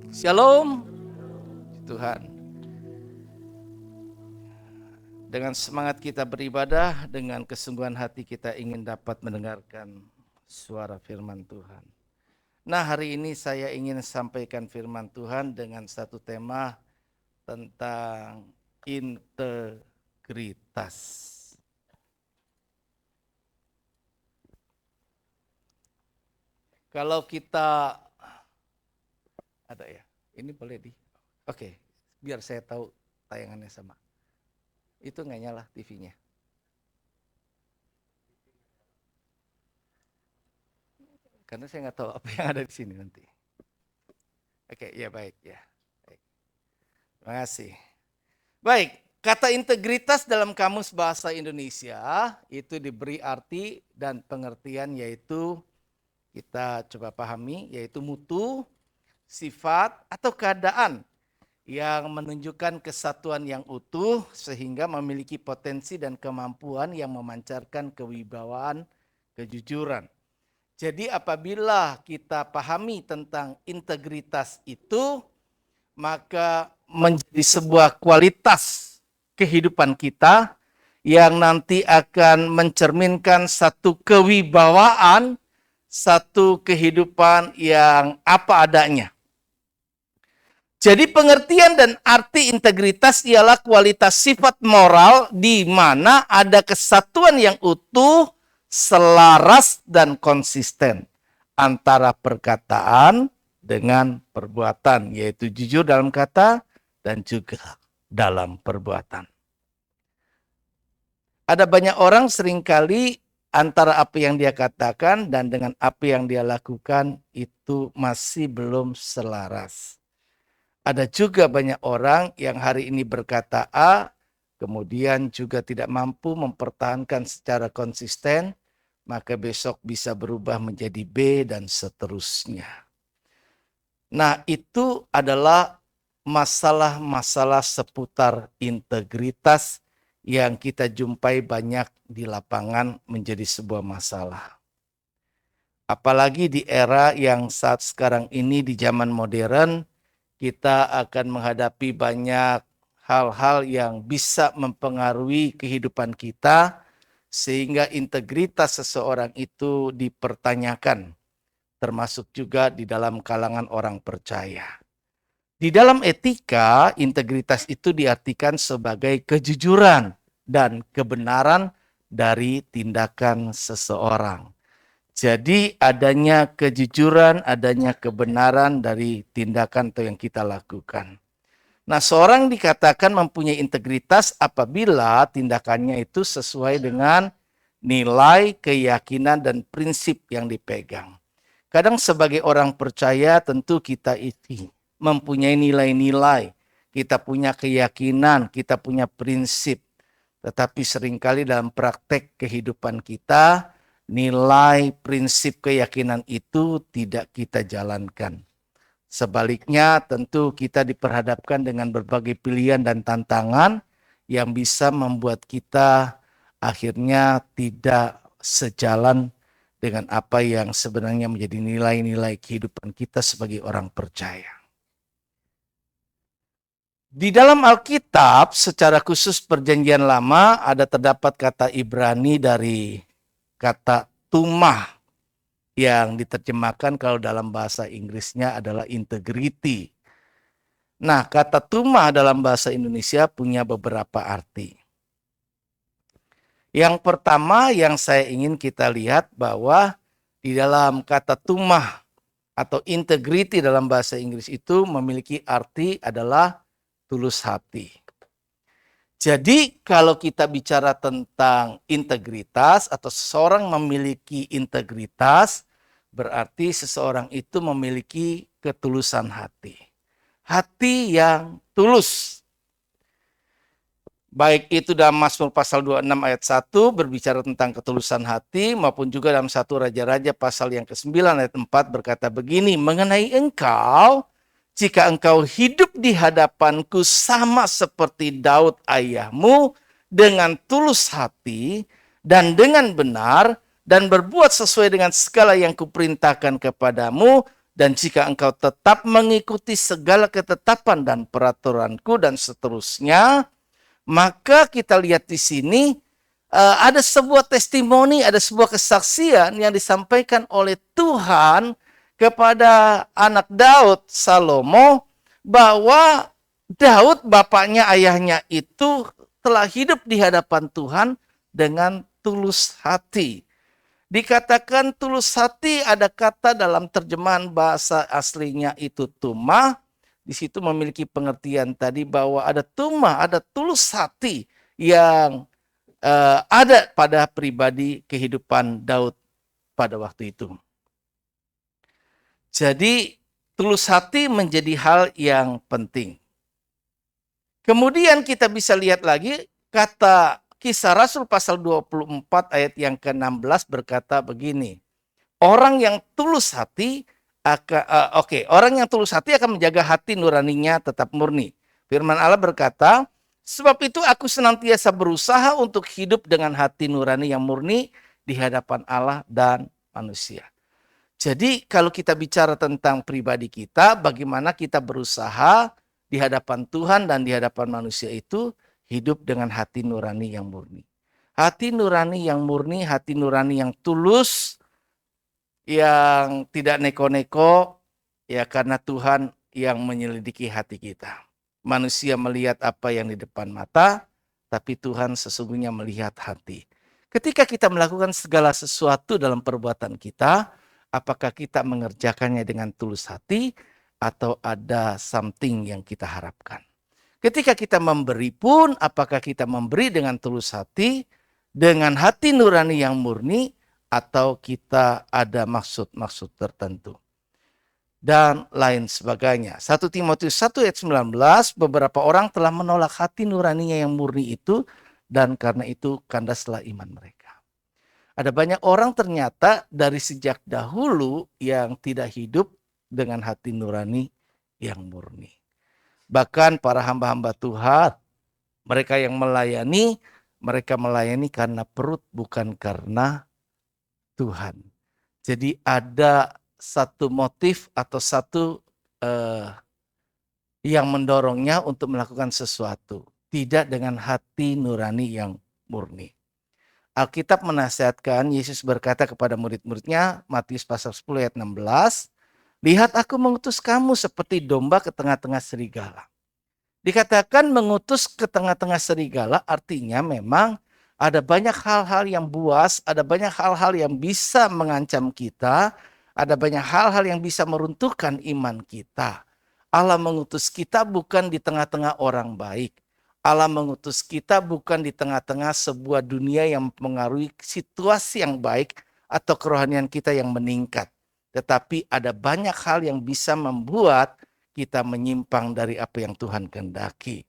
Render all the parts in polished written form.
Shalom Tuhan. Dengan semangat kita beribadah, dengan kesungguhan hati kita ingin dapat mendengarkan suara firman Tuhan. Nah, hari ini saya ingin sampaikan firman Tuhan dengan satu tema tentang integritas. Kalau kita ada ya, ini boleh Oke, biar saya tahu tayangannya sama. Itu nggak nyala TV-nya. Karena saya nggak tahu apa yang ada di sini nanti. Oke, ya baik ya. Baik. Terima kasih. Baik, kata integritas dalam Kamus Bahasa Indonesia itu diberi arti dan pengertian yaitu kita coba pahami, yaitu mutu, sifat atau keadaan yang menunjukkan kesatuan yang utuh sehingga memiliki potensi dan kemampuan yang memancarkan kewibawaan, kejujuran. Jadi apabila kita pahami tentang integritas itu, maka menjadi sebuah kualitas kehidupan kita yang nanti akan mencerminkan satu kewibawaan, satu kehidupan yang apa adanya. Jadi pengertian dan arti integritas ialah kualitas sifat moral di mana ada kesatuan yang utuh, selaras dan konsisten antara perkataan dengan perbuatan, yaitu jujur dalam kata dan juga dalam perbuatan. Ada banyak orang seringkali antara apa yang dia katakan dan dengan apa yang dia lakukan itu masih belum selaras. Ada juga banyak orang yang hari ini berkata A, kemudian juga tidak mampu mempertahankan secara konsisten, maka besok bisa berubah menjadi B dan seterusnya. Nah, itu adalah masalah-masalah seputar integritas yang kita jumpai banyak di lapangan menjadi sebuah masalah. Apalagi di era yang saat sekarang ini di zaman modern, kita akan menghadapi banyak hal-hal yang bisa mempengaruhi kehidupan kita sehingga integritas seseorang itu dipertanyakan, termasuk juga di dalam kalangan orang percaya. Di dalam etika, integritas itu diartikan sebagai kejujuran dan kebenaran dari tindakan seseorang. Jadi adanya kejujuran, adanya kebenaran dari tindakan yang kita lakukan. Nah, seorang dikatakan mempunyai integritas apabila tindakannya itu sesuai dengan nilai, keyakinan, dan prinsip yang dipegang. Kadang sebagai orang percaya tentu kita itu mempunyai nilai-nilai, kita punya keyakinan, kita punya prinsip. Tetapi seringkali dalam praktek kehidupan kita, nilai, prinsip, keyakinan itu tidak kita jalankan. Sebaliknya tentu kita diperhadapkan dengan berbagai pilihan dan tantangan yang bisa membuat kita akhirnya tidak sejalan dengan apa yang sebenarnya menjadi nilai-nilai kehidupan kita sebagai orang percaya. Di dalam Alkitab secara khusus Perjanjian Lama ada terdapat kata Ibrani dari kata tumah yang diterjemahkan kalau dalam bahasa Inggrisnya adalah integrity. Nah, kata tumah dalam bahasa Indonesia punya beberapa arti. Yang pertama yang saya ingin kita lihat bahwa di dalam kata tumah atau integrity dalam bahasa Inggris itu memiliki arti adalah tulus hati. Jadi kalau kita bicara tentang integritas atau seseorang memiliki integritas, berarti seseorang itu memiliki ketulusan hati. Hati yang tulus. Baik itu dalam Mazmur pasal 26 ayat 1 berbicara tentang ketulusan hati, maupun juga dalam 1 Raja-Raja pasal yang ke-9 ayat 4 berkata begini, mengenai engkau, jika engkau hidup di hadapanku sama seperti Daud ayahmu, dengan tulus hati dan dengan benar, dan berbuat sesuai dengan segala yang kuperintahkan kepadamu, Dan jika engkau tetap mengikuti segala ketetapan dan peraturanku dan seterusnya, maka kita lihat di sini ada sebuah testimoni, ada sebuah kesaksian yang disampaikan oleh Tuhan kepada anak Daud, Salomo, bahwa Daud, bapaknya, ayahnya itu telah hidup di hadapan Tuhan dengan tulus hati. Dikatakan tulus hati, ada kata dalam terjemahan bahasa aslinya itu tumah. Di situ memiliki pengertian tadi bahwa ada tumah, ada tulus hati yang ada pada pribadi kehidupan Daud pada waktu itu. Jadi tulus hati menjadi hal yang penting. Kemudian kita bisa lihat lagi kata Kisah Rasul pasal 24 ayat yang ke-16 berkata begini. Orang yang tulus hati orang yang tulus hati akan menjaga hati nuraninya tetap murni. Firman Allah berkata, sebab itu aku senantiasa berusaha untuk hidup dengan hati nurani yang murni di hadapan Allah dan manusia. Jadi kalau kita bicara tentang pribadi kita, bagaimana kita berusaha di hadapan Tuhan dan di hadapan manusia itu hidup dengan hati nurani yang murni. Hati nurani yang murni, hati nurani yang tulus, yang tidak neko-neko, ya karena Tuhan yang menyelidiki hati kita. Manusia melihat apa yang di depan mata, tapi Tuhan sesungguhnya melihat hati. Ketika kita melakukan segala sesuatu dalam perbuatan kita, apakah kita mengerjakannya dengan tulus hati atau ada something yang kita harapkan? Ketika kita memberi pun, apakah kita memberi dengan tulus hati, dengan hati nurani yang murni, atau kita ada maksud-maksud tertentu dan lain sebagainya. 1 Timotius 1 ayat 19, beberapa orang telah menolak hati nuraninya yang murni itu dan karena itu kandaslah iman mereka. Ada banyak orang ternyata dari sejak dahulu yang tidak hidup dengan hati nurani yang murni. Bahkan para hamba-hamba Tuhan, mereka yang melayani, mereka melayani karena perut bukan karena Tuhan. Jadi ada satu motif atau satu yang mendorongnya untuk melakukan sesuatu. Tidak dengan hati nurani yang murni. Alkitab menasihatkan, Yesus berkata kepada murid-muridnya, Matius pasal 10 ayat 16, lihat aku mengutus kamu seperti domba ke tengah-tengah serigala. Dikatakan mengutus ke tengah-tengah serigala artinya memang ada banyak hal-hal yang buas, ada banyak hal-hal yang bisa mengancam kita, ada banyak hal-hal yang bisa meruntuhkan iman kita. Allah mengutus kita bukan di tengah-tengah orang baik. Allah mengutus kita bukan di tengah-tengah sebuah dunia yang mempengaruhi situasi yang baik atau kerohanian kita yang meningkat. Tetapi ada banyak hal yang bisa membuat kita menyimpang dari apa yang Tuhan kehendaki.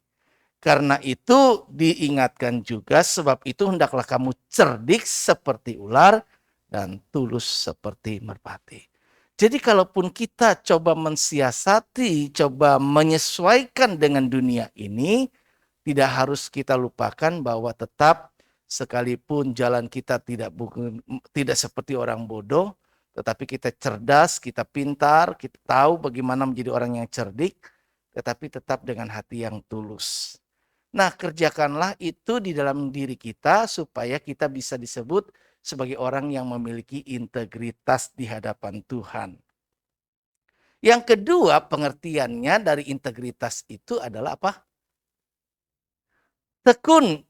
Karena itu diingatkan juga, sebab itu hendaklah kamu cerdik seperti ular dan tulus seperti merpati. Jadi kalaupun kita coba mensiasati, coba menyesuaikan dengan dunia ini, tidak harus kita lupakan bahwa tetap sekalipun jalan kita tidak seperti orang bodoh, tetapi kita cerdas, kita pintar, kita tahu bagaimana menjadi orang yang cerdik, tetapi tetap dengan hati yang tulus. Nah, kerjakanlah itu di dalam diri kita supaya kita bisa disebut sebagai orang yang memiliki integritas di hadapan Tuhan. Yang kedua, pengertiannya dari integritas itu adalah apa? Tekun,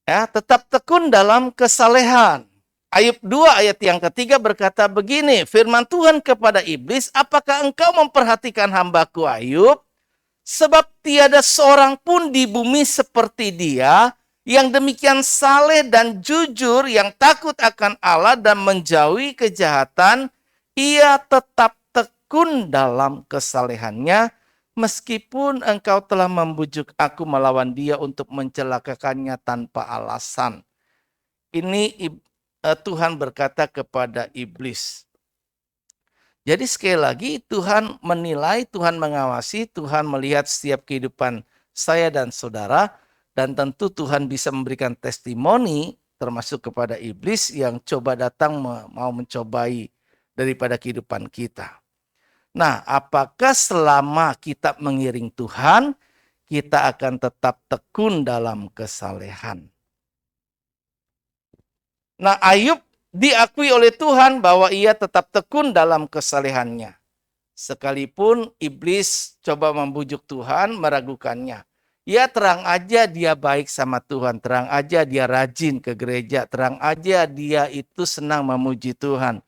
ya, tetap tekun dalam kesalehan. Ayub 2 ayat yang ketiga berkata begini, firman Tuhan kepada iblis, apakah engkau memperhatikan hambaku Ayub? Sebab tiada seorang pun di bumi seperti dia yang demikian saleh dan jujur, yang takut akan Allah dan menjauhi kejahatan. Ia tetap tekun dalam kesalehannya, meskipun engkau telah membujuk aku melawan dia untuk mencelakakannya tanpa alasan. Ini Tuhan berkata kepada iblis. Jadi sekali lagi Tuhan menilai, Tuhan mengawasi, Tuhan melihat setiap kehidupan saya dan saudara. Dan tentu Tuhan bisa memberikan testimoni termasuk kepada iblis yang coba datang mau mencobai daripada kehidupan kita. Nah, apakah selama kita mengiring Tuhan, kita akan tetap tekun dalam kesalehan? Nah, Ayub diakui oleh Tuhan bahwa ia tetap tekun dalam kesalehannya. Sekalipun iblis coba membujuk Tuhan, meragukannya. Ya terang aja dia baik sama Tuhan, terang aja dia rajin ke gereja, terang aja dia itu senang memuji Tuhan.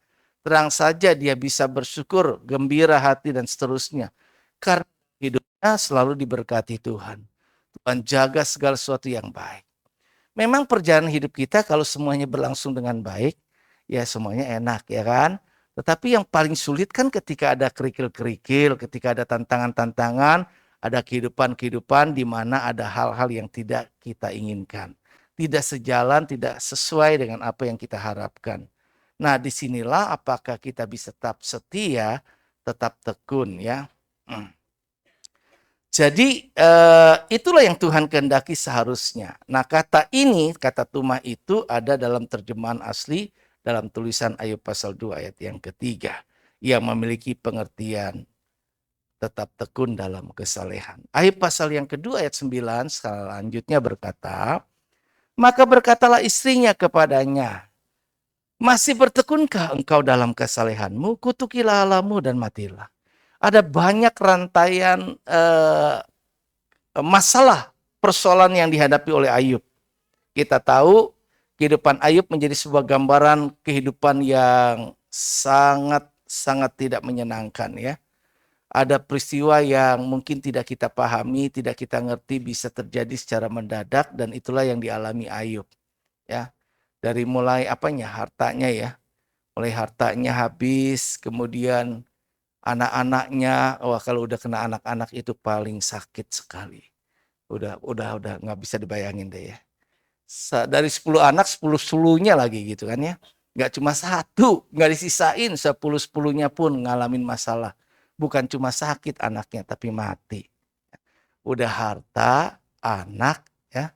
Terang saja dia bisa bersyukur, gembira hati dan seterusnya. Karena hidupnya selalu diberkati Tuhan. Tuhan jaga segala sesuatu yang baik. Memang perjalanan hidup kita kalau semuanya berlangsung dengan baik, ya semuanya enak ya kan. Tetapi yang paling sulit kan ketika ada kerikil-kerikil, ketika ada tantangan-tantangan, ada kehidupan-kehidupan di mana ada hal-hal yang tidak kita inginkan. Tidak sejalan, tidak sesuai dengan apa yang kita harapkan. Nah, disinilah apakah kita bisa tetap setia, tetap tekun ya. Jadi itulah yang Tuhan kehendaki seharusnya. Nah, kata ini, kata tumah itu ada dalam terjemahan asli dalam tulisan Ayub pasal 2 ayat yang ketiga. Yang memiliki pengertian tetap tekun dalam kesalehan. Ayub pasal yang kedua ayat 9 selanjutnya berkata, maka berkatalah istrinya kepadanya, masih bertekunkah engkau dalam kesalehanmu? Kutukilah Allahmu dan matilah. Ada banyak rantaian masalah persoalan yang dihadapi oleh Ayub. Kita tahu kehidupan Ayub menjadi sebuah gambaran kehidupan yang sangat tidak menyenangkan ya. Ada peristiwa yang mungkin tidak kita pahami, tidak kita ngerti bisa terjadi secara mendadak dan itulah yang dialami Ayub ya. Dari mulai apanya? Hartanya ya. Mulai hartanya habis, kemudian anak-anaknya, wah kalau udah kena anak-anak itu paling sakit sekali. Udah nggak bisa dibayangin deh ya. Dari 10 anak 10 sulunya lagi gitu kan ya. Nggak cuma satu, nggak disisain 10-10-nya pun ngalamin masalah. Bukan cuma sakit anaknya tapi mati. Udah harta, anak ya.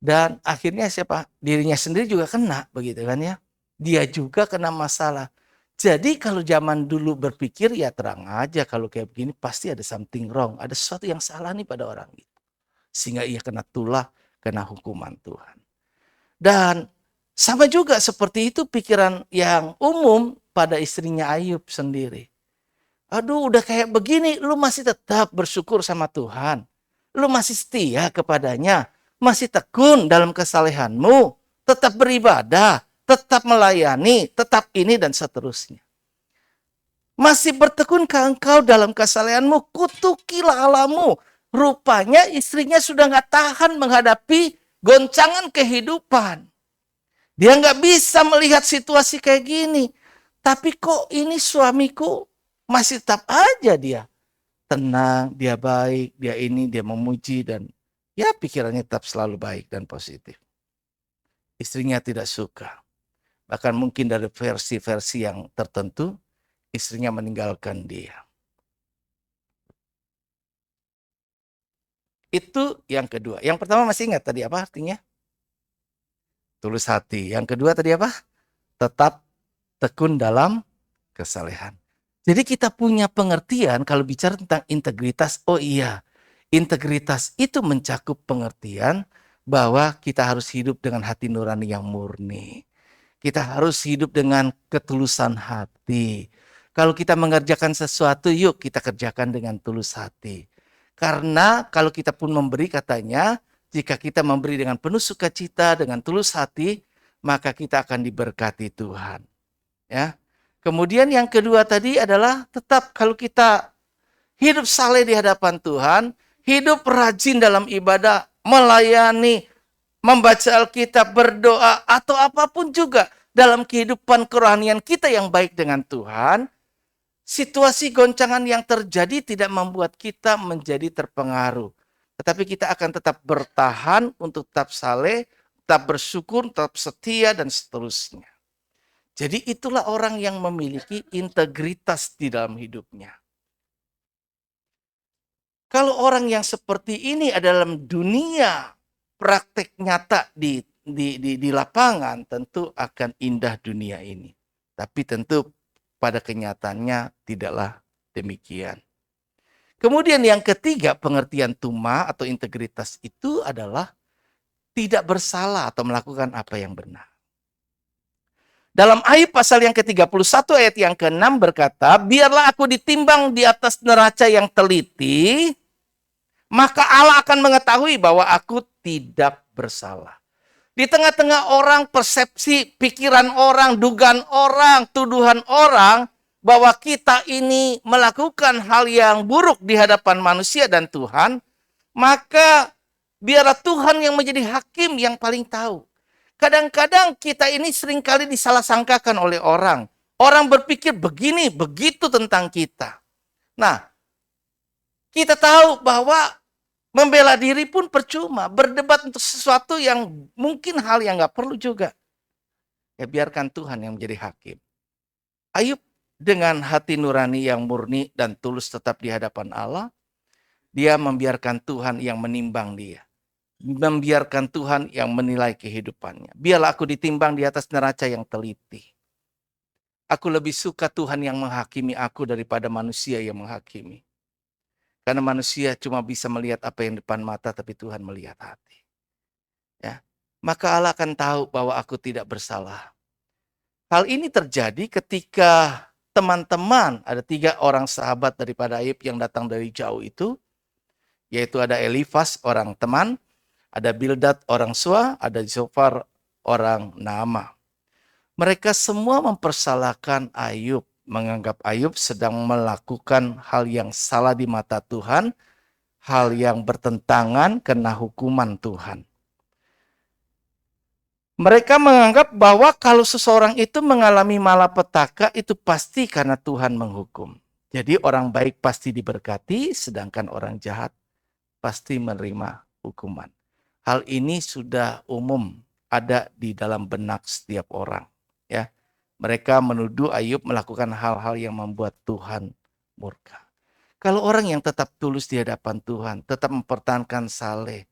Dan akhirnya siapa? Dirinya sendiri juga kena begitu kan ya. Dia juga kena masalah. Jadi kalau zaman dulu berpikir ya terang aja kalau kayak begini pasti ada something wrong. Ada sesuatu yang salah nih pada orang itu. Sehingga ia kena tulah, kena hukuman Tuhan. Dan sama juga seperti itu pikiran yang umum pada istrinya Ayub sendiri. Aduh udah kayak begini lu masih tetap bersyukur sama Tuhan. Lu masih setia kepadanya. Masih tekun dalam kesalehanmu. Tetap beribadah. Tetap melayani. Tetap ini dan seterusnya. Masih bertekunkah engkau dalam kesalehanmu? Kutukilah Allahmu. Rupanya istrinya sudah gak tahan menghadapi goncangan kehidupan. Dia gak bisa melihat situasi kayak gini. Tapi kok ini suamiku masih tetap aja dia tenang, dia baik, dia ini, dia memuji dan ya pikirannya tetap selalu baik dan positif. Istrinya tidak suka. Bahkan mungkin dari versi-versi yang tertentu, istrinya meninggalkan dia. Itu yang kedua. Yang pertama masih ingat tadi apa artinya? Tulus hati. Yang kedua tadi apa? Tetap tekun dalam kesalehan. Jadi kita punya pengertian kalau bicara tentang integritas. Oh iya, integritas itu mencakup pengertian bahwa kita harus hidup dengan hati nurani yang murni. Kita harus hidup dengan ketulusan hati. Kalau kita mengerjakan sesuatu, yuk kita kerjakan dengan tulus hati. Karena kalau kita pun memberi katanya, jika kita memberi dengan penuh sukacita, dengan tulus hati, maka kita akan diberkati Tuhan. Ya. Kemudian yang kedua tadi adalah tetap kalau kita hidup saleh di hadapan Tuhan, hidup rajin dalam ibadah, melayani, membaca Alkitab, berdoa, atau apapun juga dalam kehidupan kerohanian kita yang baik dengan Tuhan, situasi goncangan yang terjadi tidak membuat kita menjadi terpengaruh. Tetapi kita akan tetap bertahan untuk tetap saleh, tetap bersyukur, tetap setia, dan seterusnya. Jadi itulah orang yang memiliki integritas di dalam hidupnya. Kalau orang yang seperti ini ada dalam dunia praktek nyata di lapangan, tentu akan indah dunia ini. Tapi tentu pada kenyataannya tidaklah Demikian. Kemudian yang ketiga, pengertian tuma atau integritas itu adalah tidak bersalah atau melakukan apa yang benar. Dalam Ayub pasal yang ke-31 ayat yang ke-6 berkata, biarlah aku ditimbang di atas neraca yang teliti, maka Allah akan mengetahui bahwa aku tidak bersalah. Di tengah-tengah orang, persepsi, pikiran orang, dugaan orang, tuduhan orang, bahwa kita ini melakukan hal yang buruk di hadapan manusia dan Tuhan, maka biarlah Tuhan yang menjadi hakim yang paling tahu. Kadang-kadang kita ini seringkali disalah-sangkakan oleh orang. Orang berpikir begini, begitu tentang kita. Nah, kita tahu bahwa membela diri pun percuma. Berdebat untuk sesuatu yang mungkin hal yang gak perlu juga. Ya biarkan Tuhan yang menjadi hakim. Ayub dengan hati nurani yang murni dan tulus tetap di hadapan Allah, dia membiarkan Tuhan yang menimbang dia. Membiarkan Tuhan yang menilai kehidupannya. Biarlah aku ditimbang di atas neraca yang teliti. Aku lebih suka Tuhan yang menghakimi aku daripada manusia yang menghakimi. Karena manusia cuma bisa melihat apa yang depan mata, tapi Tuhan melihat hati. Ya, maka Allah akan tahu bahwa aku tidak bersalah. Hal ini terjadi ketika teman-teman, ada 3 orang sahabat daripada Ayub yang datang dari jauh itu, yaitu ada Elifas orang teman, ada Bildad orang Sua, ada Zofar orang Naamah. Mereka semua mempersalahkan Ayub, menganggap Ayub sedang melakukan hal yang salah di mata Tuhan, hal yang bertentangan kena hukuman Tuhan. Mereka menganggap bahwa kalau seseorang itu mengalami malapetaka itu pasti karena Tuhan menghukum. Jadi orang baik pasti diberkati, sedangkan orang jahat pasti menerima hukuman. Hal ini sudah umum ada di dalam benak setiap orang. Ya, mereka menuduh Ayub melakukan hal-hal yang membuat Tuhan murka. Kalau orang yang tetap tulus di hadapan Tuhan, tetap mempertahankan saleh,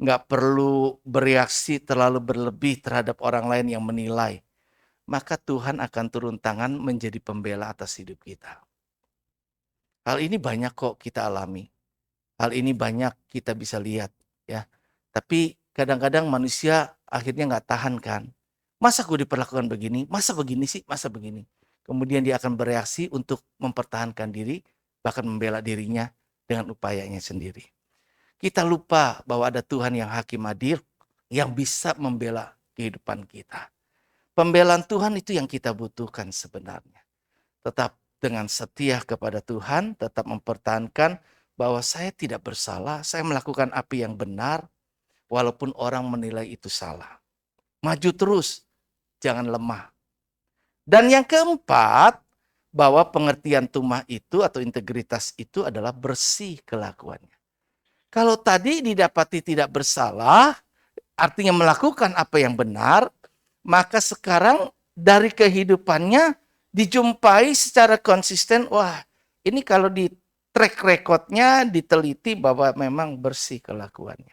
nggak perlu bereaksi terlalu berlebih terhadap orang lain yang menilai, maka Tuhan akan turun tangan menjadi pembela atas hidup kita. Hal ini banyak kok kita alami. Hal ini banyak kita bisa lihat, ya. Tapi kadang-kadang manusia akhirnya nggak tahan kan. Masa gue diperlakukan begini? Masa begini sih? Masa begini? Kemudian dia akan bereaksi untuk mempertahankan diri, bahkan membela dirinya dengan upayanya sendiri. Kita lupa bahwa ada Tuhan yang hakim adil, yang bisa membela kehidupan kita. Pembelaan Tuhan itu yang kita butuhkan sebenarnya. Tetap dengan setia kepada Tuhan, tetap mempertahankan bahwa saya tidak bersalah, saya melakukan apa yang benar, walaupun orang menilai itu salah. Maju terus, jangan lemah. Dan yang keempat, bahwa pengertian tumah itu atau integritas itu adalah bersih kelakuannya. Kalau tadi didapati tidak bersalah, artinya melakukan apa yang benar, maka sekarang dari kehidupannya dijumpai secara konsisten, wah ini kalau di track recordnya diteliti bahwa memang bersih kelakuannya.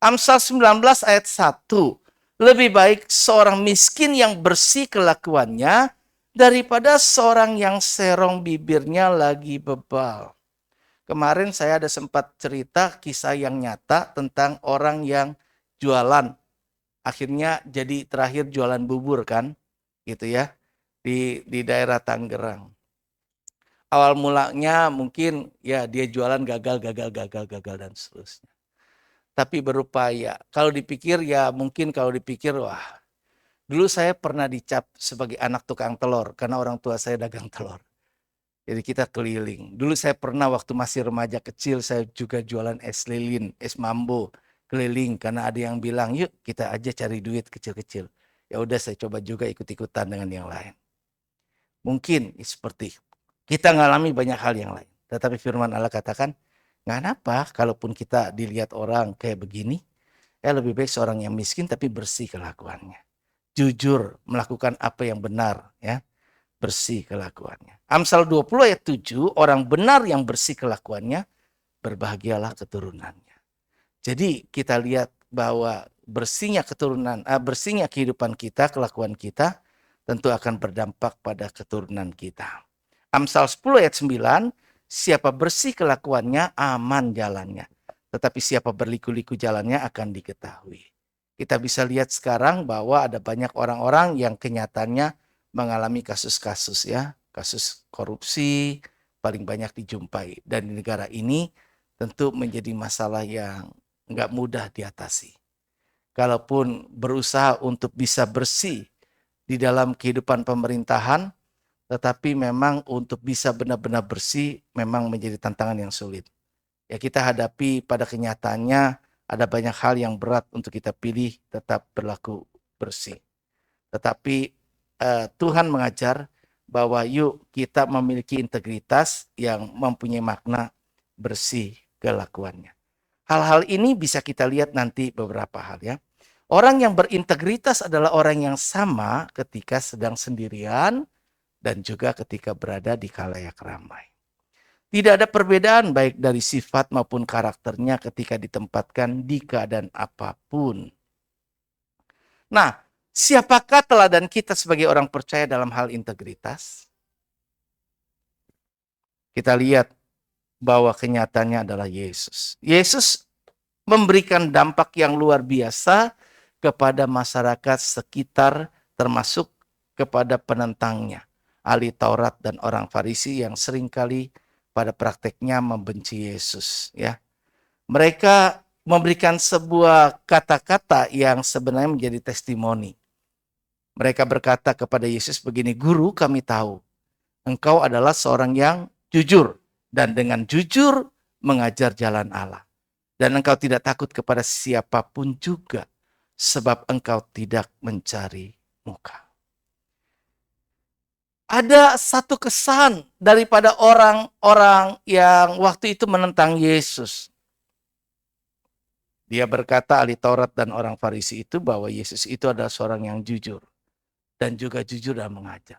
Amsal 19 ayat 1, lebih baik seorang miskin yang bersih kelakuannya daripada seorang yang serong bibirnya lagi bebal. Kemarin saya ada sempat cerita kisah yang nyata tentang orang yang jualan. Akhirnya jadi terakhir jualan bubur kan, gitu ya, di daerah Tangerang. Awal mulanya mungkin ya dia jualan gagal dan seterusnya. Tapi berupaya. Kalau dipikir ya mungkin kalau dipikir wah, dulu saya pernah dicap sebagai anak tukang telur karena orang tua saya dagang telur. Jadi kita keliling. Dulu saya pernah waktu masih remaja kecil saya juga jualan es lilin, es mambo, keliling karena ada yang bilang yuk kita aja cari duit kecil-kecil. Ya udah saya coba juga ikut-ikutan dengan yang lain. Mungkin seperti kita ngalami banyak hal yang lain. Tetapi firman Allah katakan, nggak apa kalaupun kita dilihat orang kayak begini, ya lebih baik seorang yang miskin tapi bersih kelakuannya. Jujur melakukan apa yang benar, ya. Bersih kelakuannya. Amsal 20 ayat 7, orang benar yang bersih kelakuannya, berbahagialah keturunannya. Jadi kita lihat bahwa bersihnya keturunan, bersihnya kehidupan kita, kelakuan kita, tentu akan berdampak pada keturunan kita. Amsal 10 ayat 9, siapa bersih kelakuannya, aman jalannya. Tetapi siapa berliku-liku jalannya akan diketahui. Kita bisa lihat sekarang bahwa ada banyak orang-orang yang kenyataannya mengalami kasus-kasus ya. Kasus korupsi paling banyak dijumpai. Dan di negara ini tentu menjadi masalah yang nggak mudah diatasi. Kalaupun berusaha untuk bisa bersih di dalam kehidupan pemerintahan, tetapi memang untuk bisa benar-benar bersih memang menjadi tantangan yang sulit. Ya kita hadapi pada kenyataannya ada banyak hal yang berat untuk kita pilih tetap berlaku bersih. Tetapi Tuhan mengajar bahwa yuk kita memiliki integritas yang mempunyai makna bersih kelakuannya. Hal-hal ini bisa kita lihat nanti beberapa hal ya. Orang yang berintegritas adalah orang yang sama ketika sedang sendirian dan juga ketika berada di khalayak ramai. Tidak ada perbedaan baik dari sifat maupun karakternya ketika ditempatkan di keadaan apapun. Nah, siapakah teladan kita sebagai orang percaya dalam hal integritas? Kita lihat bahwa kenyataannya adalah Yesus. Yesus memberikan dampak yang luar biasa kepada masyarakat sekitar termasuk kepada penentangnya. Ahli Taurat dan orang Farisi yang seringkali pada prakteknya membenci Yesus. Ya, mereka memberikan sebuah kata-kata yang sebenarnya menjadi testimoni. Mereka berkata kepada Yesus begini, "Guru, kami tahu engkau adalah seorang yang jujur dan dengan jujur mengajar jalan Allah. Dan engkau tidak takut kepada siapapun juga sebab engkau tidak mencari muka." Ada satu kesan daripada orang-orang yang waktu itu menentang Yesus. Dia berkata, ahli Taurat dan orang Farisi itu, bahwa Yesus itu adalah seorang yang jujur. Dan juga jujur dalam mengajar.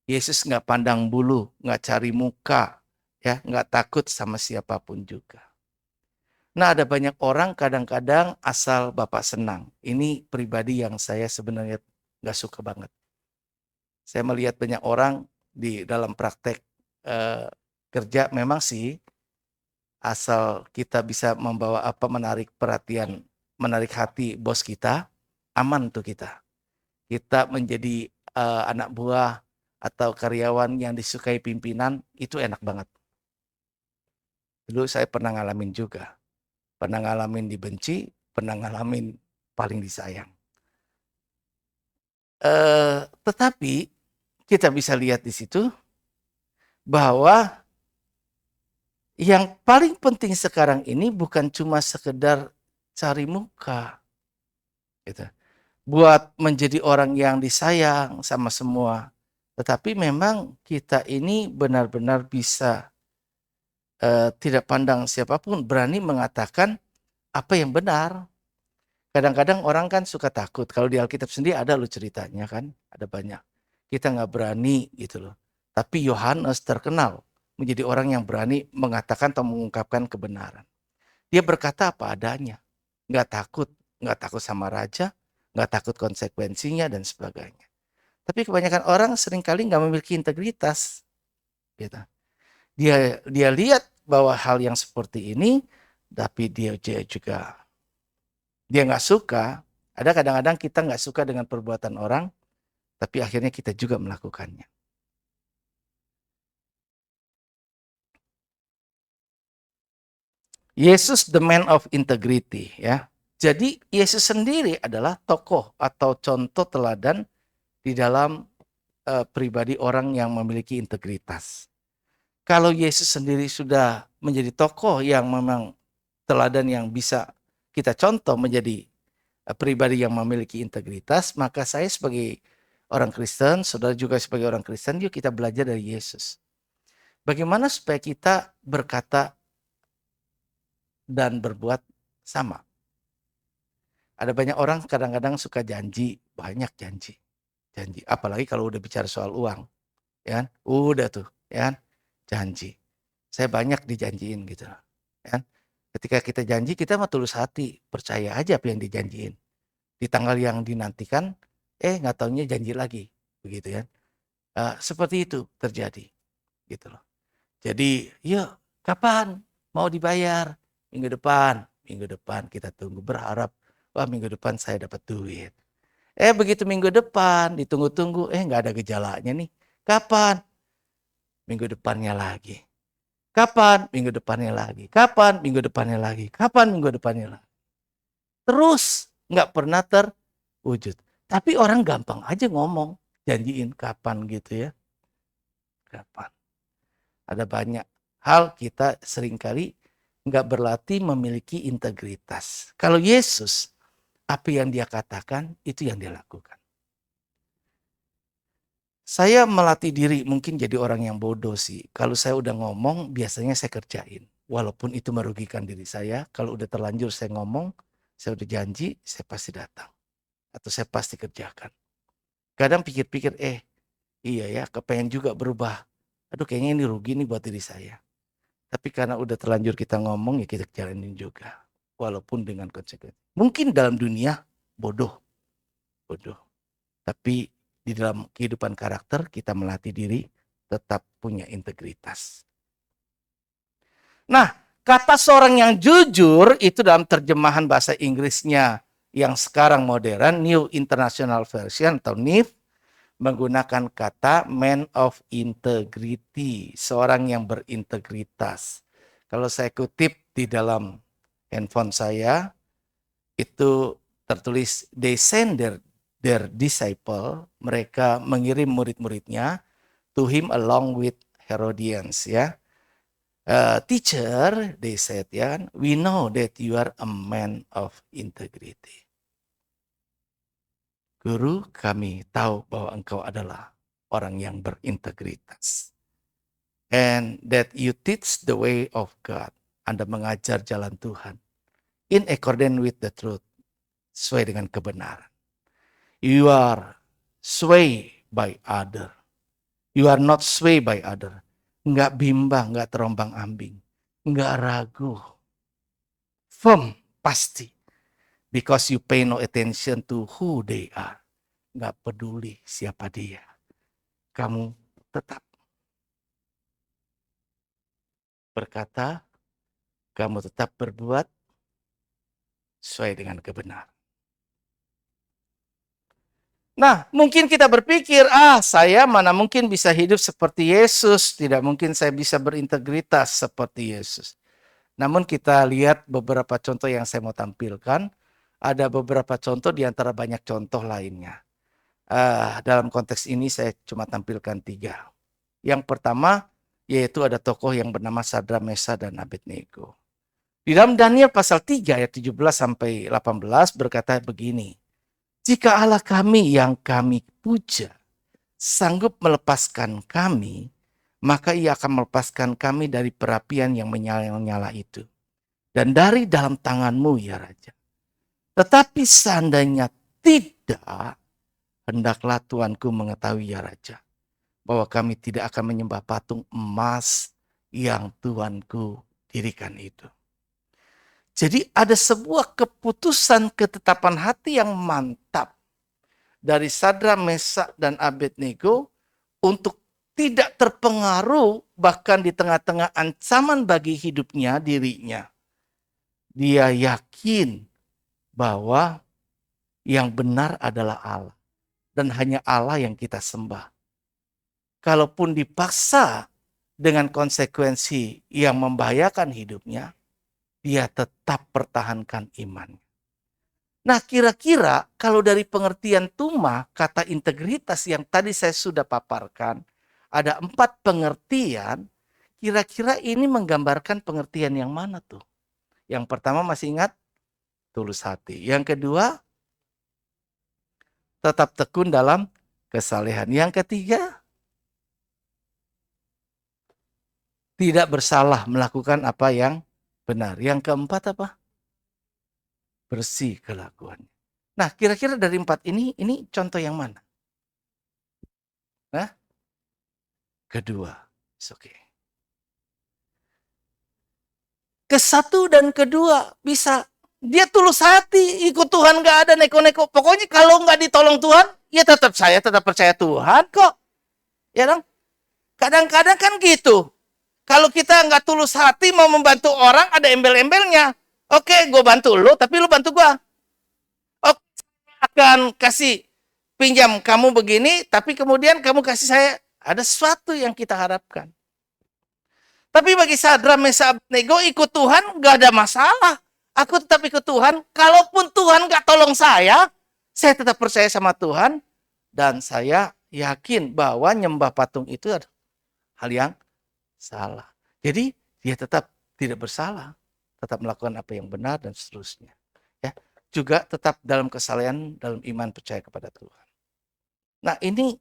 Yesus nggak pandang bulu, nggak cari muka, ya, nggak takut sama siapapun juga. Nah, ada banyak orang kadang-kadang asal Bapak senang. Ini pribadi yang saya sebenarnya nggak suka banget. Saya melihat banyak orang di dalam praktek kerja memang sih asal kita bisa membawa menarik perhatian, menarik hati bos kita, aman tuh kita. Kita menjadi anak buah atau karyawan yang disukai pimpinan itu enak banget. Dulu saya pernah ngalamin juga. Pernah ngalamin dibenci, pernah ngalamin paling disayang. Tetapi kita bisa lihat di situ bahwa yang paling penting sekarang ini bukan cuma sekedar cari muka, gitu. Buat menjadi orang yang disayang sama semua. Tetapi memang kita ini benar-benar bisa tidak pandang siapapun, berani mengatakan apa yang benar. Kadang-kadang orang kan suka takut. Kalau di Alkitab sendiri ada loh ceritanya kan, ada banyak. Kita nggak berani gitu loh. Tapi Yohanes terkenal menjadi orang yang berani mengatakan atau mengungkapkan kebenaran. Dia berkata apa adanya. Nggak takut sama raja, nggak takut konsekuensinya dan sebagainya. Tapi kebanyakan orang seringkali nggak memiliki integritas. Gitu. Dia lihat bahwa hal yang seperti ini, tapi dia juga dia nggak suka. Ada kadang-kadang kita nggak suka dengan perbuatan orang, tapi akhirnya kita juga melakukannya. Yesus the man of integrity ya. Jadi Yesus sendiri adalah tokoh atau contoh teladan di dalam pribadi orang yang memiliki integritas. Kalau Yesus sendiri sudah menjadi tokoh yang memang teladan yang bisa kita contoh menjadi pribadi yang memiliki integritas, maka saya sebagai orang Kristen, saudara juga sebagai orang Kristen, yuk kita belajar dari Yesus. Bagaimana supaya kita berkata dan berbuat sama. Ada banyak orang kadang-kadang suka janji, banyak janji. Apalagi kalau udah bicara soal uang, ya kan? Udah tuh, ya kan? Janji. Saya banyak dijanjiin gitu, ya kan? Ketika kita janji, kita mah tulus hati, percaya aja apa yang dijanjiin. Di tanggal yang dinantikan, nggak taunya janji lagi, begitu ya. Seperti itu terjadi, gitu loh. Jadi, yuk kapan mau dibayar? Minggu depan kita tunggu berharap, wah minggu depan saya dapat duit. Begitu minggu depan ditunggu-tunggu, nggak ada gejalanya nih. Kapan? Minggu depannya lagi. Kapan? Minggu depannya lagi. Kapan? Minggu depannya lagi. Kapan? Minggu depannya lagi. Terus nggak pernah terwujud. Tapi orang gampang aja ngomong, janjiin kapan gitu ya. Kapan? Ada banyak hal kita seringkali nggak berlatih memiliki integritas. Kalau Yesus, apa yang dia katakan, itu yang dia lakukan. Saya melatih diri mungkin jadi orang yang bodoh sih. Kalau saya udah ngomong, biasanya saya kerjain. Walaupun itu merugikan diri saya, kalau udah terlanjur saya ngomong, saya udah janji, saya pasti datang. Atau saya pasti kerjakan. Kadang pikir-pikir, iya ya, kepengen juga berubah. Aduh kayaknya ini rugi nih buat diri saya. Tapi karena udah terlanjur kita ngomong, ya kita jalanin juga. Walaupun dengan konsekuensi. Mungkin dalam dunia bodoh. Tapi di dalam kehidupan karakter kita melatih diri tetap punya integritas. Nah, kata seorang yang jujur itu dalam terjemahan bahasa Inggrisnya yang sekarang modern, New International Version atau NIV, menggunakan kata man of integrity, seorang yang berintegritas. Kalau saya kutip di dalam handphone saya, itu tertulis they send their disciple, mereka mengirim murid-muridnya to him along with Herodians ya. Teacher, they said ya, we know that you are a man of integrity. Guru, kami tahu bahwa engkau adalah orang yang berintegritas. And that you teach the way of God. Anda mengajar jalan Tuhan. In accordance with the truth. Sesuai dengan kebenaran. You are swayed by other. You are not swayed by other. Enggak bimbang, enggak terombang-ambing. Enggak ragu. Firm, pasti. Because you pay no attention to who they are. Enggak peduli siapa dia. Kamu tetap berkata, kamu tetap berbuat sesuai dengan kebenaran. Nah, mungkin kita berpikir, saya mana mungkin bisa hidup seperti Yesus. Tidak mungkin saya bisa berintegritas seperti Yesus. Namun kita lihat beberapa contoh yang saya mau tampilkan. Ada beberapa contoh di antara banyak contoh lainnya. Dalam konteks ini saya cuma tampilkan 3. Yang pertama, yaitu ada tokoh yang bernama Sadra, Mesa, dan Abednego. Di dalam Daniel pasal 3 ayat 17-18 berkata begini. Jika Allah kami yang kami puja sanggup melepaskan kami, maka ia akan melepaskan kami dari perapian yang menyala-nyala itu. Dan dari dalam tanganmu ya Raja. Tetapi seandainya tidak, hendaklah Tuanku mengetahui ya Raja, bahwa kami tidak akan menyembah patung emas yang Tuanku dirikan itu. Jadi ada sebuah keputusan ketetapan hati yang mantap dari Sadra, Mesa, dan Abednego untuk tidak terpengaruh bahkan di tengah-tengah ancaman bagi hidupnya, dirinya. Dia yakin bahwa yang benar adalah Allah dan hanya Allah yang kita sembah. Kalaupun dipaksa dengan konsekuensi yang membahayakan hidupnya, dia tetap pertahankan imannya. Nah, kira-kira kalau dari pengertian Tuma, kata integritas yang tadi saya sudah paparkan, ada 4 pengertian, kira-kira ini menggambarkan pengertian yang mana tuh? Yang pertama masih ingat? Tulus hati. Yang kedua, tetap tekun dalam kesalehan. Yang ketiga, tidak bersalah melakukan apa yang benar. Yang keempat apa? Bersih kelakuannya. Nah, kira-kira dari 4 ini contoh yang mana? Nah, kedua. Oke. Ke-1 dan ke-2 bisa. Dia tulus hati, ikut Tuhan, gak ada neko-neko. Pokoknya kalau gak ditolong Tuhan, ya saya tetap percaya Tuhan kok. Ya dong? Kadang-kadang kan gitu. Kalau kita nggak tulus hati mau membantu orang, ada embel-embelnya. Oke, gue bantu lo, tapi lo bantu gue. Oke, akan kasih pinjam kamu begini, tapi kemudian kamu kasih saya, ada sesuatu yang kita harapkan. Tapi bagi Sadra, Mesah, Abednego ikut Tuhan nggak ada masalah. Aku tetap ikut Tuhan. Kalaupun Tuhan nggak tolong saya tetap percaya sama Tuhan. Dan saya yakin bahwa nyembah patung itu adalah hal yang salah. Jadi dia tetap tidak bersalah. Tetap melakukan apa yang benar dan seterusnya. Ya, juga tetap dalam kesalehan, dalam iman percaya kepada Tuhan. Nah ini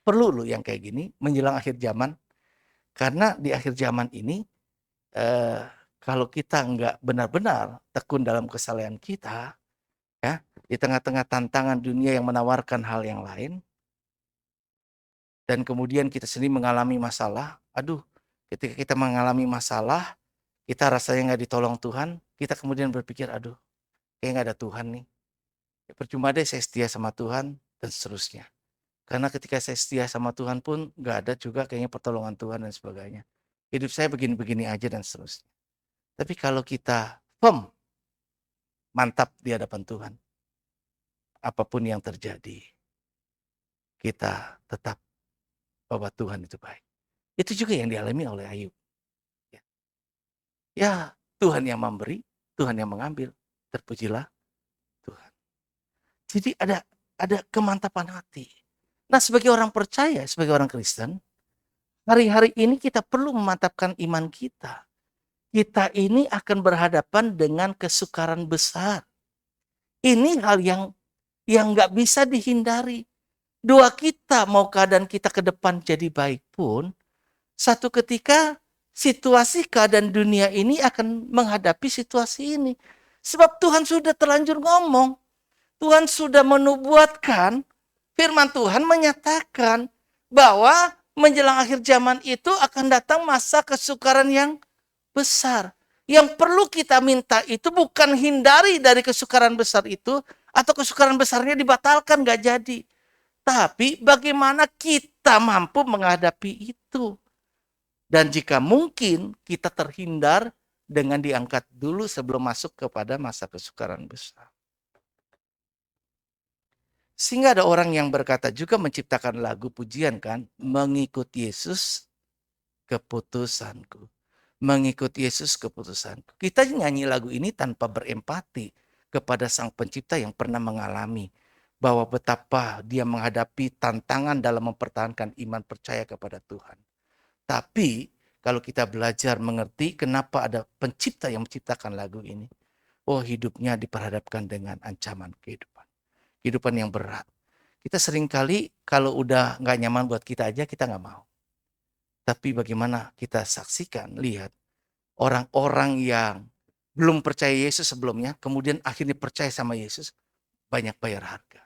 perlu loh yang kayak gini menjelang akhir zaman. Karena di akhir zaman ini, kalau kita nggak benar-benar tekun dalam kesalehan kita, ya, di tengah-tengah tantangan dunia yang menawarkan hal yang lain, dan kemudian kita sendiri mengalami masalah, aduh, ketika kita mengalami masalah, kita rasanya nggak ditolong Tuhan, kita kemudian berpikir, aduh, kayak nggak ada Tuhan nih. Ya, percuma deh saya setia sama Tuhan, dan seterusnya. Karena ketika saya setia sama Tuhan pun nggak ada juga kayaknya pertolongan Tuhan dan sebagainya. Hidup saya begini-begini aja dan seterusnya. Tapi kalau kita firm, mantap di hadapan Tuhan, apapun yang terjadi, kita tetap bahwa Tuhan itu baik. Itu juga yang dialami oleh Ayub. Ya, ya Tuhan yang memberi, Tuhan yang mengambil. Terpujilah Tuhan. Jadi ada kemantapan hati. Nah, sebagai orang percaya, sebagai orang Kristen, hari-hari ini kita perlu memantapkan iman kita. Kita ini akan berhadapan dengan kesukaran besar. Ini hal yang nggak bisa dihindari. Doa kita mau keadaan kita ke depan jadi baik pun, satu ketika situasi keadaan dunia ini akan menghadapi situasi ini. Sebab Tuhan sudah terlanjur ngomong. Tuhan sudah menubuatkan, firman Tuhan menyatakan bahwa menjelang akhir zaman itu akan datang masa kesukaran yang besar. Yang perlu kita minta itu bukan hindari dari kesukaran besar itu, atau kesukaran besarnya dibatalkan, gak jadi. Tapi bagaimana kita mampu menghadapi itu. Dan jika mungkin kita terhindar dengan diangkat dulu sebelum masuk kepada masa kesukaran besar. Sehingga ada orang yang berkata juga menciptakan lagu pujian kan, mengikut Yesus keputusanku. Mengikut Yesus keputusanku. Kita nyanyi lagu ini tanpa berempati kepada Sang Pencipta yang pernah mengalami bahwa betapa dia menghadapi tantangan dalam mempertahankan iman percaya kepada Tuhan. Tapi kalau kita belajar mengerti kenapa ada pencipta yang menciptakan lagu ini. Oh, hidupnya diperhadapkan dengan ancaman kehidupan. Kehidupan yang berat. Kita seringkali kalau udah gak nyaman buat kita aja, kita gak mau. Tapi bagaimana kita saksikan, lihat orang-orang yang belum percaya Yesus sebelumnya, kemudian akhirnya percaya sama Yesus, banyak bayar harga.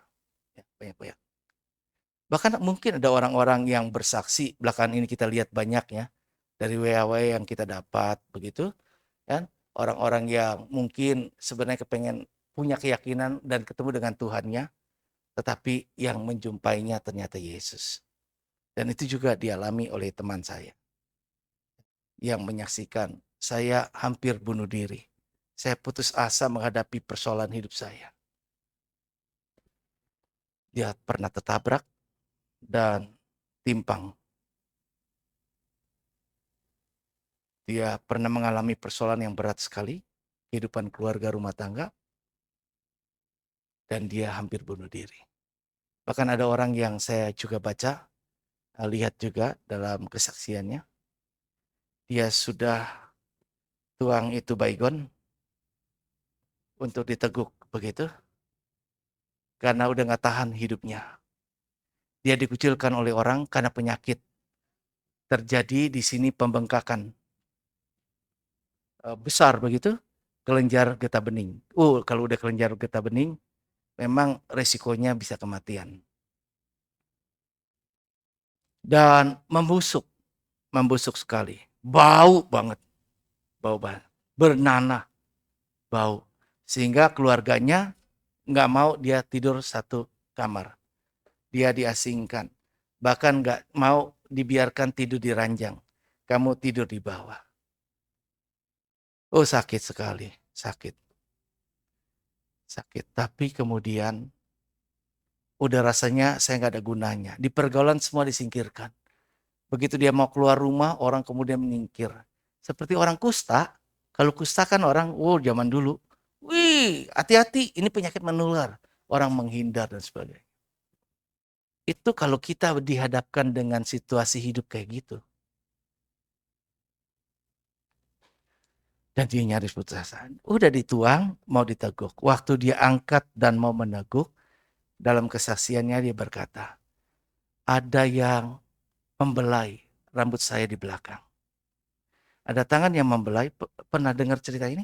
Ya, banyak bayar. Bahkan mungkin ada orang-orang yang bersaksi, belakangan ini kita lihat banyak ya, dari WA-WA yang kita dapat, begitu. Kan? Orang-orang yang mungkin sebenarnya kepengen punya keyakinan dan ketemu dengan Tuhannya, tetapi yang menjumpainya ternyata Yesus. Dan itu juga dialami oleh teman saya yang menyaksikan, saya hampir bunuh diri. Saya putus asa menghadapi persoalan hidup saya. Dia pernah tertabrak dan timpang. Dia pernah mengalami persoalan yang berat sekali, kehidupan keluarga rumah tangga, dan dia hampir bunuh diri. Bahkan ada orang yang saya juga baca, lihat juga dalam kesaksiannya, dia sudah tuang itu baygon untuk diteguk begitu, karena udah gak tahan hidupnya. Dia dikucilkan oleh orang karena penyakit. Terjadi di sini pembengkakan besar begitu, kelenjar getah bening. Kalau udah kelenjar getah bening, memang resikonya bisa kematian. Dan membusuk sekali, bau banget, bernanah, bau. Sehingga keluarganya nggak mau dia tidur satu kamar. Dia diasingkan, bahkan nggak mau dibiarkan tidur di ranjang. kamu tidur di bawah. Oh sakit sekali, sakit. Tapi kemudian udah rasanya saya nggak ada gunanya. Di pergaulan semua disingkirkan. Begitu dia mau keluar rumah, orang kemudian menyingkir. Seperti orang kusta. Kalau kusta kan orang, zaman dulu. Wih, hati-hati, ini penyakit menular. Orang menghindar dan sebagainya. Itu kalau kita dihadapkan dengan situasi hidup kayak gitu. Dan dia nyaris putus asa. Udah dituang, mau diteguk. Waktu dia angkat dan mau meneguk, dalam kesaksiannya dia berkata, ada yang membelai rambut saya di belakang. Ada tangan yang membelai, pernah dengar cerita ini?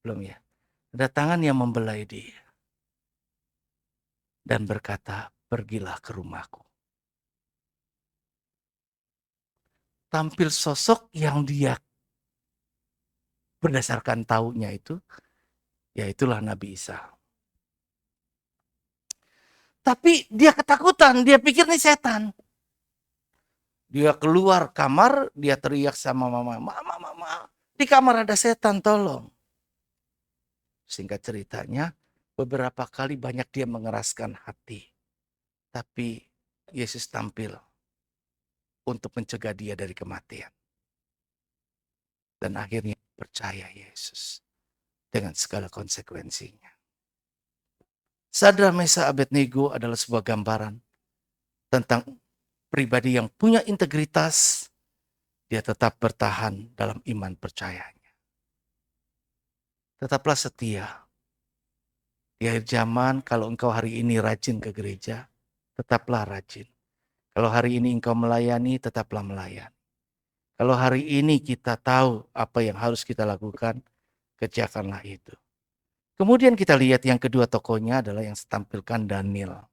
Belum ya? Ada tangan yang membelai dia. Dan berkata, pergilah ke rumahku. Tampil sosok yang dia berdasarkan taunya itu, ya itulah Nabi Isa. Tapi dia ketakutan, dia pikir ini setan. Dia keluar kamar, dia teriak sama mama, mama, di kamar ada setan, tolong. Singkat ceritanya, beberapa kali banyak dia mengeraskan hati. Tapi Yesus tampil untuk mencegah dia dari kematian. Dan akhirnya percaya Yesus dengan segala konsekuensinya. Sadrak, Mesak, Abednego adalah sebuah gambaran tentang pribadi yang punya integritas, dia tetap bertahan dalam iman percayanya. Tetaplah setia. Di akhir zaman, kalau engkau hari ini rajin ke gereja, tetaplah rajin. Kalau hari ini engkau melayani, tetaplah melayani. Kalau hari ini kita tahu apa yang harus kita lakukan, kerjakanlah itu. Kemudian kita lihat yang kedua tokohnya adalah yang ditampilkan Daniel.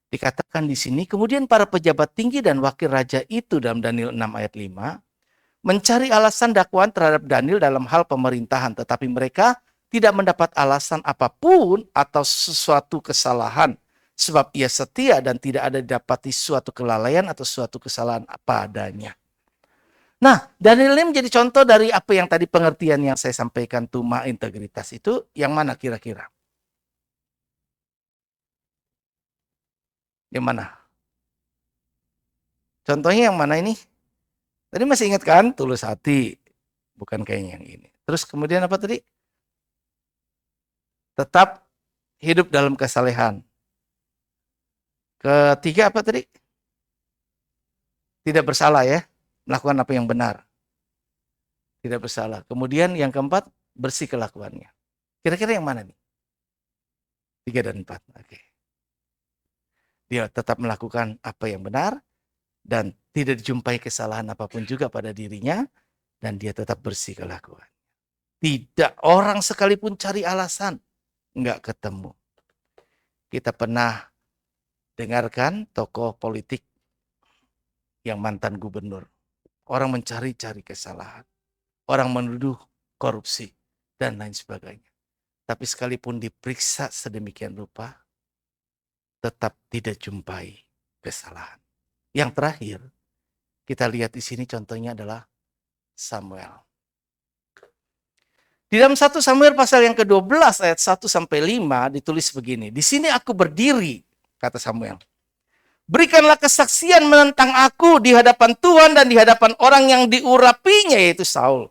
Dikatakan di sini, kemudian para pejabat tinggi dan wakil raja itu dalam Daniel 6 ayat 5, mencari alasan dakwaan terhadap Daniel dalam hal pemerintahan. Tetapi mereka tidak mendapat alasan apapun atau sesuatu kesalahan. Sebab ia setia dan tidak ada didapati suatu kelalaian atau suatu kesalahan apa adanya. Nah, Daniel ini menjadi contoh dari apa yang tadi pengertian yang saya sampaikan, tuma integritas itu yang mana kira-kira? Yang mana? Contohnya yang mana ini? Tadi masih ingat kan? Tulus hati. Bukan kayaknya yang ini. Terus kemudian apa tadi? Tetap hidup dalam kesalehan. Ketiga apa tadi? Tidak bersalah ya. Melakukan apa yang benar. Tidak bersalah. Kemudian yang keempat, bersih kelakuannya. Kira-kira yang mana nih? 3 dan 4. Oke. Dia tetap melakukan apa yang benar dan tidak dijumpai kesalahan apapun juga pada dirinya dan dia tetap bersih kelakuan. Tidak orang sekalipun cari alasan, nggak ketemu. Kita pernah dengarkan tokoh politik yang mantan gubernur. Orang mencari-cari kesalahan. Orang menuduh korupsi dan lain sebagainya. Tapi sekalipun diperiksa sedemikian rupa, tetap tidak jumpai kesalahan. Yang terakhir, kita lihat di sini contohnya adalah Samuel. Di dalam 1 Samuel pasal yang ke-12 ayat 1 sampai 5 ditulis begini. Di sini aku berdiri, kata Samuel. Berikanlah kesaksian menentang aku di hadapan Tuhan dan di hadapan orang yang diurapinya, yaitu Saul.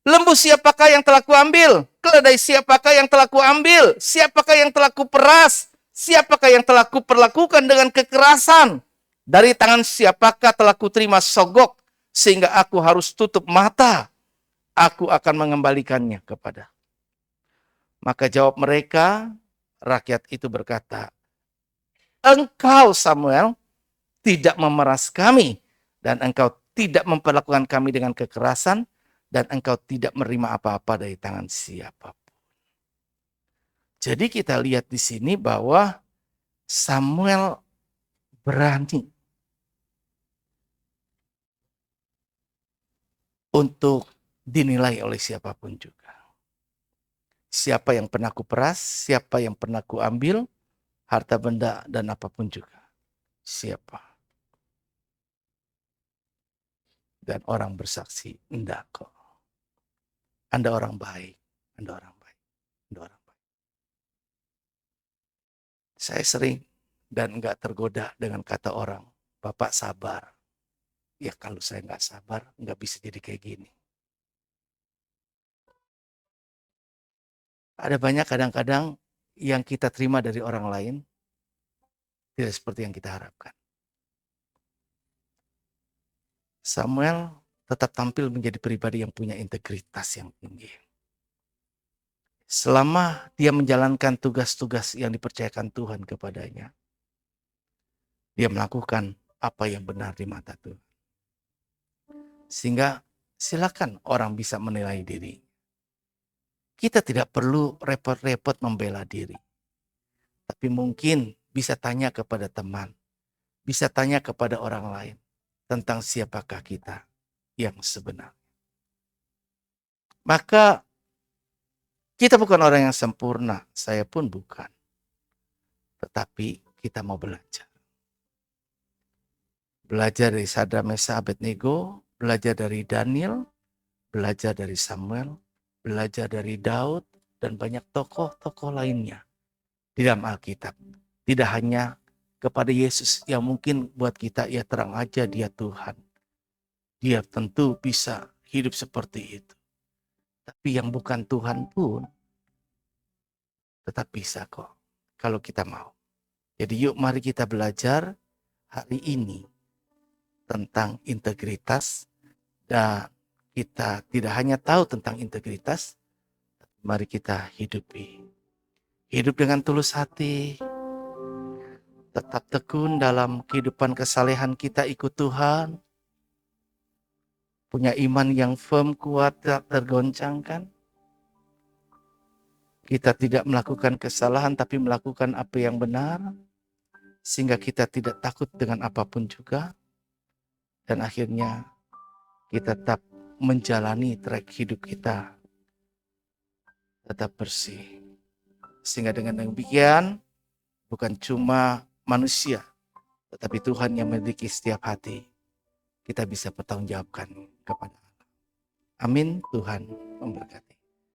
Lembu siapakah yang telah kuambil? Keledai siapakah yang telah kuambil? Siapakah yang telah kuperas? Siapakah yang telah kuperlakukan dengan kekerasan? Dari tangan siapakah telah kuterima sogok sehingga aku harus tutup mata? Aku akan mengembalikannya kepada. Maka jawab mereka, rakyat itu berkata, engkau Samuel tidak memeras kami dan engkau tidak memperlakukan kami dengan kekerasan dan engkau tidak menerima apa-apa dari tangan siapapun. Jadi kita lihat di sini bahwa Samuel berani untuk dinilai oleh siapapun juga. Siapa yang pernah kuperas, siapa yang pernah kuambil, harta benda dan apapun juga. Siapa? Dan orang bersaksi, enggak kok. Anda orang baik, Anda orang baik, Anda orang baik. Saya sering dan enggak tergoda dengan kata orang, Bapak sabar. Ya kalau saya enggak sabar, enggak bisa jadi kayak gini. Ada banyak kadang-kadang yang kita terima dari orang lain, tidak seperti yang kita harapkan. Samuel tetap tampil menjadi pribadi yang punya integritas yang tinggi. Selama dia menjalankan tugas-tugas yang dipercayakan Tuhan kepadanya, dia melakukan apa yang benar di mata Tuhan. Sehingga silakan orang bisa menilai diri. Kita tidak perlu repot-repot membela diri. Tapi mungkin bisa tanya kepada teman, bisa tanya kepada orang lain tentang siapakah kita yang sebenarnya. Maka kita bukan orang yang sempurna, saya pun bukan. Tetapi kita mau belajar. Belajar dari Sadrak, Mesak, Abednego, belajar dari Daniel, belajar dari Samuel, belajar dari Daud, dan banyak tokoh-tokoh lainnya di dalam Alkitab. Tidak hanya kepada Yesus yang mungkin buat kita ya terang aja dia Tuhan. Dia tentu bisa hidup seperti itu. Tapi yang bukan Tuhan pun tetap bisa kok kalau kita mau. Jadi yuk mari kita belajar hari ini tentang integritas, dan kita tidak hanya tahu tentang integritas, mari kita hidupi. Hidup dengan tulus hati, tetap tekun dalam kehidupan kesalehan kita ikut Tuhan, punya iman yang firm, kuat, tak tergoncangkan. Kita tidak melakukan kesalahan tapi melakukan apa yang benar, sehingga kita tidak takut dengan apapun juga. Dan akhirnya kita tetap menjalani trek hidup kita tetap bersih. Sehingga dengan demikian bukan cuma manusia, tetapi Tuhan yang memiliki setiap hati, kita bisa bertanggungjawabkan kepada Allah. Amin. Tuhan memberkati.